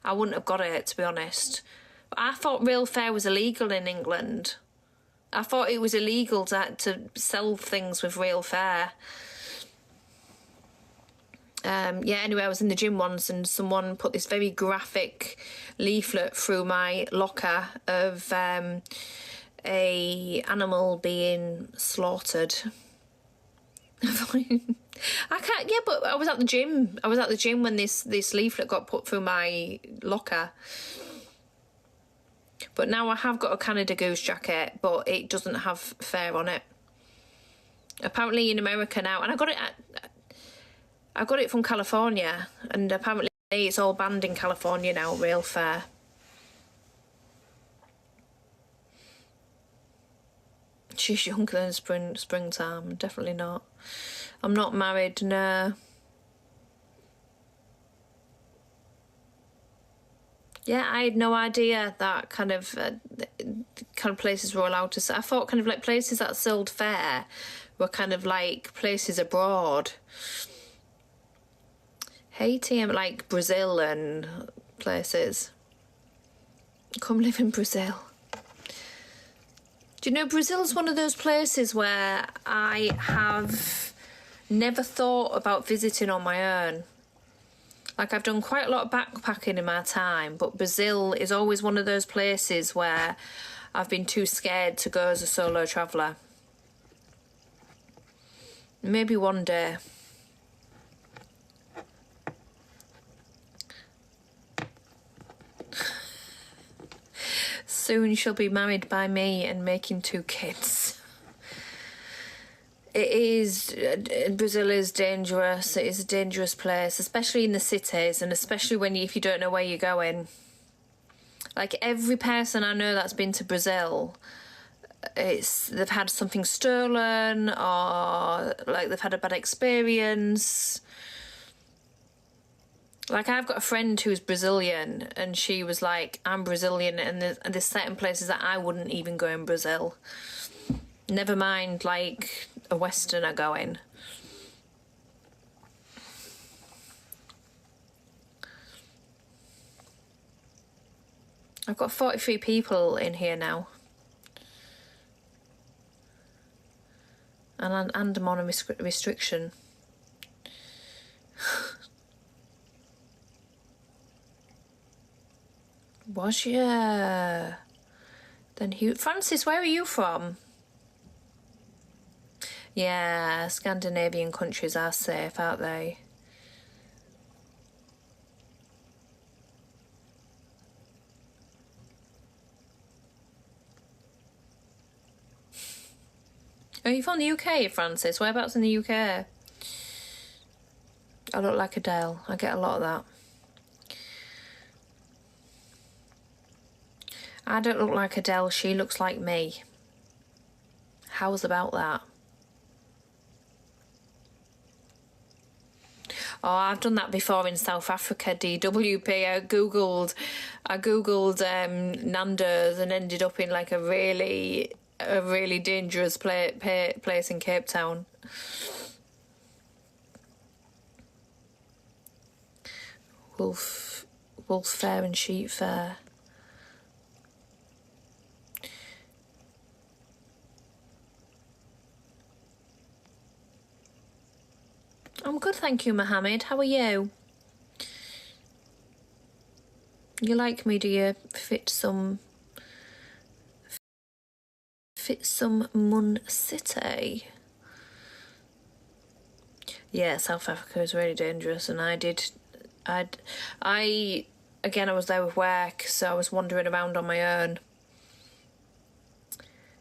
I wouldn't have got it, to be honest. But I thought real fare was illegal in England. I thought it was illegal to sell things with real fare. Yeah, anyway, I was in the gym once and someone put this very graphic leaflet through my locker of a animal being slaughtered. I can't, yeah, but I was at the gym. I was at the gym when this leaflet got put through my locker. But now I have got a Canada Goose jacket, but it doesn't have fare on it. Apparently in America now, and I got it from California, and apparently it's all banned in California now, real fare. She's younger than springtime, definitely not. I'm not married, no. Yeah, I had no idea that kind of places were allowed to sell. I thought kind of like places that sold fare were kind of like places abroad. Haiti and like Brazil and places. Come live in Brazil. Do you know Brazil's one of those places where I have never thought about visiting on my own. Like, I've done quite a lot of backpacking in my time, but Brazil is always one of those places where I've been too scared to go as a solo traveller. Maybe one day. Soon she'll be married by me and making 2 kids. It is, Brazil is dangerous. It is a dangerous place, especially in the cities, and especially if you don't know where you're going. Like, every person I know that's been to Brazil, they've had something stolen, or like they've had a bad experience. Like, I've got a friend who's Brazilian, and she was like, I'm Brazilian, and there's certain places that I wouldn't even go in Brazil. Never mind, like, a Westerner going. I've got 43 people in here now. And I'm on a restriction. Was ya? Then Francis, where are you from? Yeah, Scandinavian countries are safe, aren't they? Are you from the UK, Francis? Whereabouts in the UK? I look like Adele. I get a lot of that. I don't look like Adele. She looks like me. How's about that? Oh, I've done that before in South Africa, DWP. I googled Nando's and ended up in like a really dangerous place in Cape Town. Wolf fare and sheep fare. I'm good, thank you, Mohammed. How are you? You like me, do you? Fit some Mun City. Yeah, South Africa is really dangerous, and I was there with work, so I was wandering around on my own.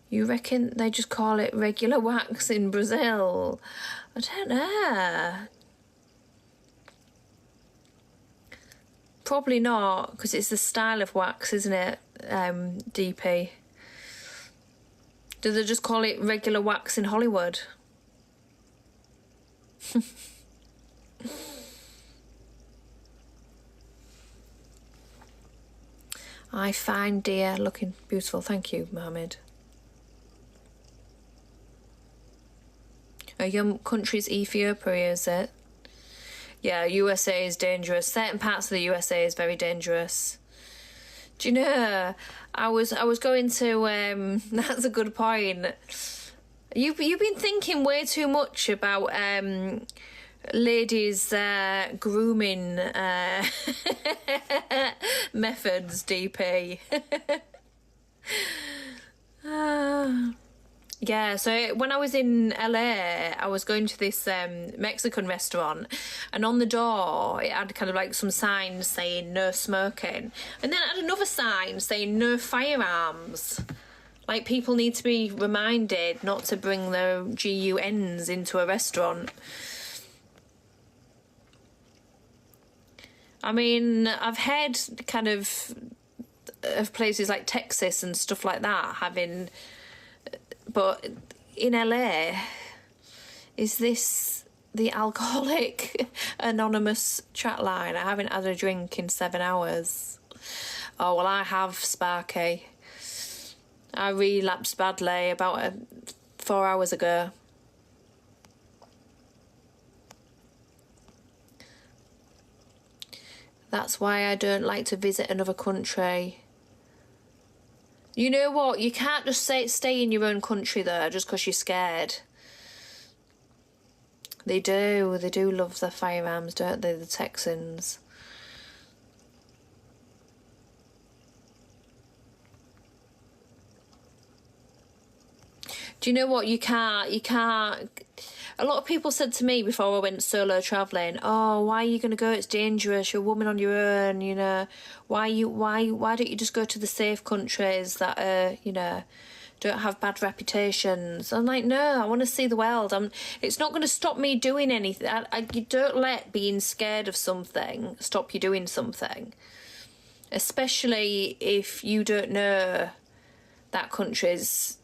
You reckon they just call it regular wax in Brazil? I don't know. Probably not, because it's the style of wax, isn't it, DP? Do they just call it regular wax in Hollywood? I find dear looking beautiful. Thank you, Mohammed. Your country's Ethiopia, is it? Yeah, USA is dangerous. Certain parts of the USA is very dangerous. Do you know, I was going to, that's a good point. You've been thinking way too much about ladies grooming methods, DP. Yeah, so when I was in LA, I was going to this Mexican restaurant, and on the door it had kind of like some signs saying no smoking, and then it had another sign saying no firearms. Like, people need to be reminded not to bring their GUNs into a restaurant. I mean, I've heard kind of places like Texas and stuff like that having... But in LA, is this the alcoholic anonymous chat line? I haven't had a drink in 7 hours. Oh, well, I have, Sparky. I relapsed badly about 4 hours ago. That's why I don't like to visit another country. You know what? You can't just stay in your own country, though, just because you're scared. They do. They do love their firearms, don't they, the Texans? Do you know what? You can't... A lot of people said to me before I went solo travelling, oh, why are you going to go? It's dangerous. You're a woman on your own, you know. Why don't you just go to the safe countries that are, you know, don't have bad reputations? I'm like, no, I want to see the world. It's not going to stop me doing anything. You don't let being scared of something stop you doing something. Especially if you don't know that country's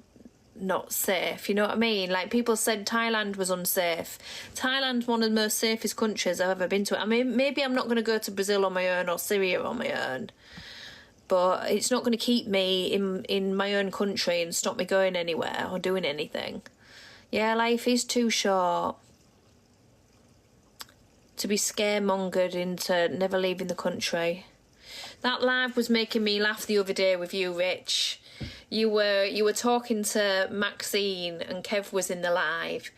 not safe, you know what I mean? Like, people said Thailand was unsafe. Thailand's one of the most safest countries I've ever been to. I mean, maybe I'm not going to go to Brazil on my own or Syria on my own, but it's not going to keep me in my own country and stop me going anywhere or doing anything. Yeah, life is too short to be scaremongered into never leaving the country. That live was making me laugh the other day with you, Rich. You were talking to Maxine, and Kev was in the live,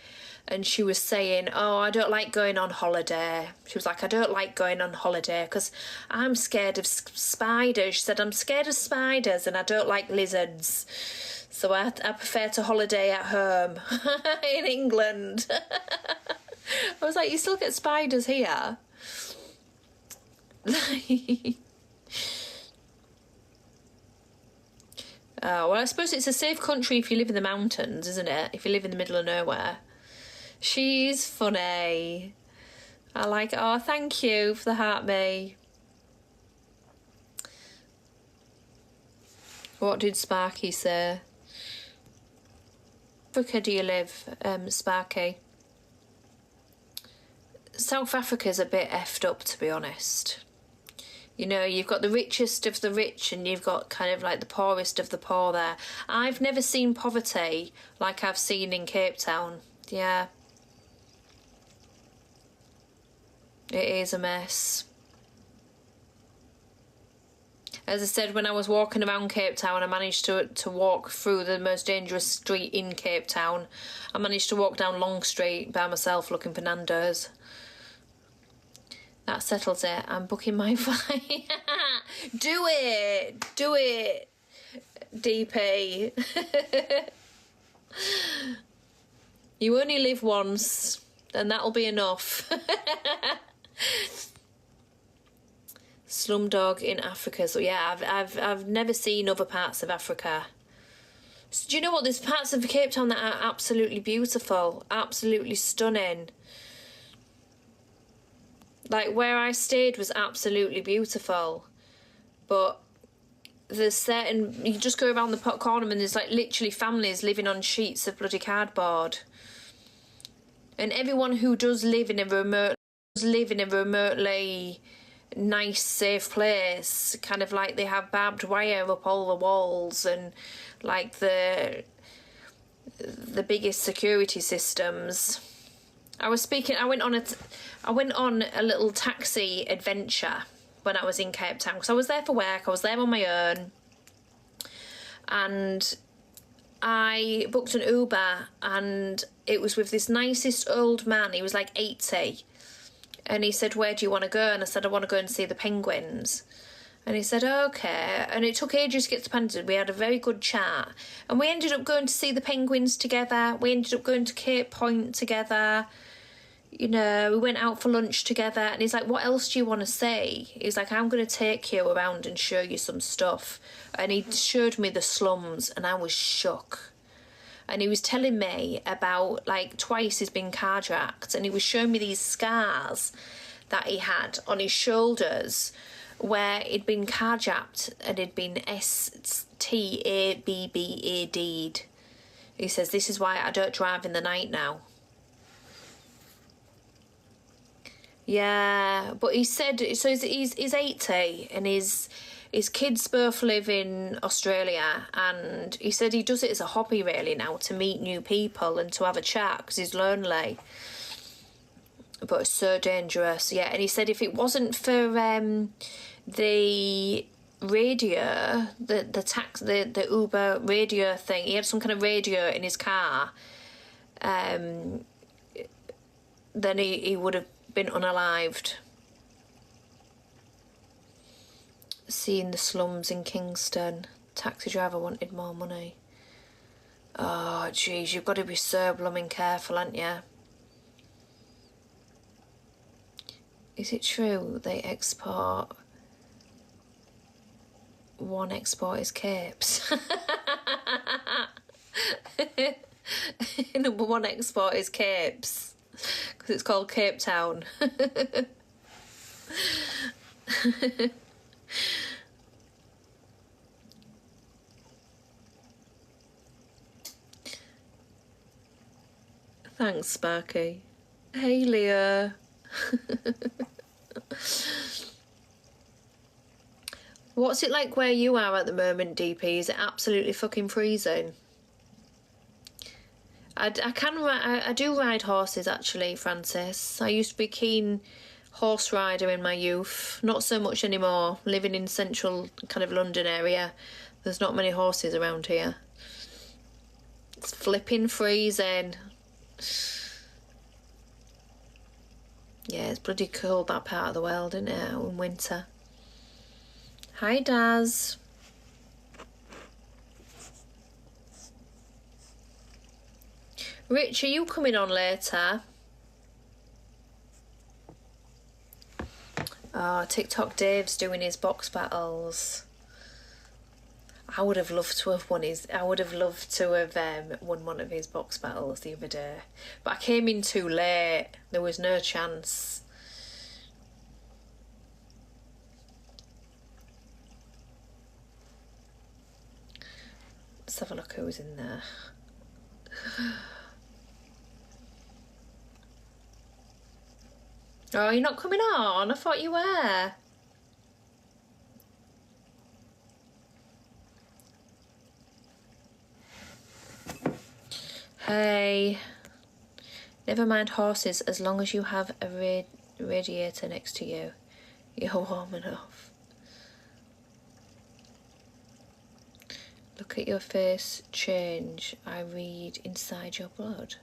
and she was saying, oh, I don't like going on holiday. She was like, I don't like going on holiday because I'm scared of spiders. She said, I'm scared of spiders and I don't like lizards. So I prefer to holiday at home in England. I was like, you still get spiders here? Oh, well, I suppose it's a safe country if you live in the mountains, isn't it? If you live in the middle of nowhere. She's funny. I like it. Oh, thank you for the heart, me. What did Sparky say? Africa do you live, Sparky? South Africa's a bit effed up, to be honest. You know, you've got the richest of the rich and you've got kind of like the poorest of the poor there. I've never seen poverty like I've seen in Cape Town. Yeah. It is a mess. As I said, when I was walking around Cape Town, I managed to walk through the most dangerous street in Cape Town. I managed to walk down Long Street by myself looking for Nando's. That settles it. I'm booking my flight. Do it! Do it! DP. You only live once, and that'll be enough. Slumdog in Africa. So yeah, I've never seen other parts of Africa. So do you know what? There's parts of Cape Town that are absolutely beautiful, absolutely stunning. Like, where I stayed was absolutely beautiful, but there's certain... You just go around the corner and there's, like, literally families living on sheets of bloody cardboard. And everyone who does live in a remotely nice, safe place, kind of like they have barbed wire up all the walls and, like, the biggest security systems... I went on a little taxi adventure when I was in Cape Town, because I was there for work. I was there on my own, and I booked an Uber, and it was with this nicest old man. He was like 80, and he said, "Where do you want to go?" And I said, "I want to go and see the penguins." And he said, "Okay." And it took ages to get to Paddington. We had a very good chat, and we ended up going to see the penguins together. We ended up going to Cape Point together. You know, we went out for lunch together, and he's like, "What else do you want to see?" He's like, "I'm going to take you around and show you some stuff." And he showed me the slums, and I was shook. And he was telling me about, like, twice he's been carjacked, and he was showing me these scars that he had on his shoulders where he'd been carjacked and he'd been STABBAD'd. He says, "This is why I don't drive in the night now." Yeah, but he said, so he's 80, and his kids both live in Australia, and he said he does it as a hobby really now, to meet new people and to have a chat because he's lonely. But it's so dangerous, yeah. And he said if it wasn't for the radio, the Uber radio thing, he had some kind of radio in his car, then he would have been unalived. Seeing the slums in Kingston. Taxi driver wanted more money. Oh, jeez, you've got to be so blooming careful, haven't you? Is it true they export... One export is capes? Number one export is capes. Because it's called Cape Town. Thanks, Sparky. Hey, Leah. What's it like where you are at the moment, DP? Is it absolutely fucking freezing? I do ride horses, actually, Francis. I used to be a keen horse rider in my youth. Not so much anymore. Living in central kind of London area, there's not many horses around here. It's flipping freezing. Yeah, it's bloody cold, that part of the world, isn't it, in winter. Hi, Daz. Rich, are you coming on later? Oh, TikTok Dave's doing his box battles. I would have loved to have won one of his box battles the other day. But I came in too late. There was no chance. Let's have a look who's in there. Oh, you're not coming on? I thought you were. Hey. Never mind horses, as long as you have a radiator next to you. You're warm enough. Look at your face change. I read inside your blood.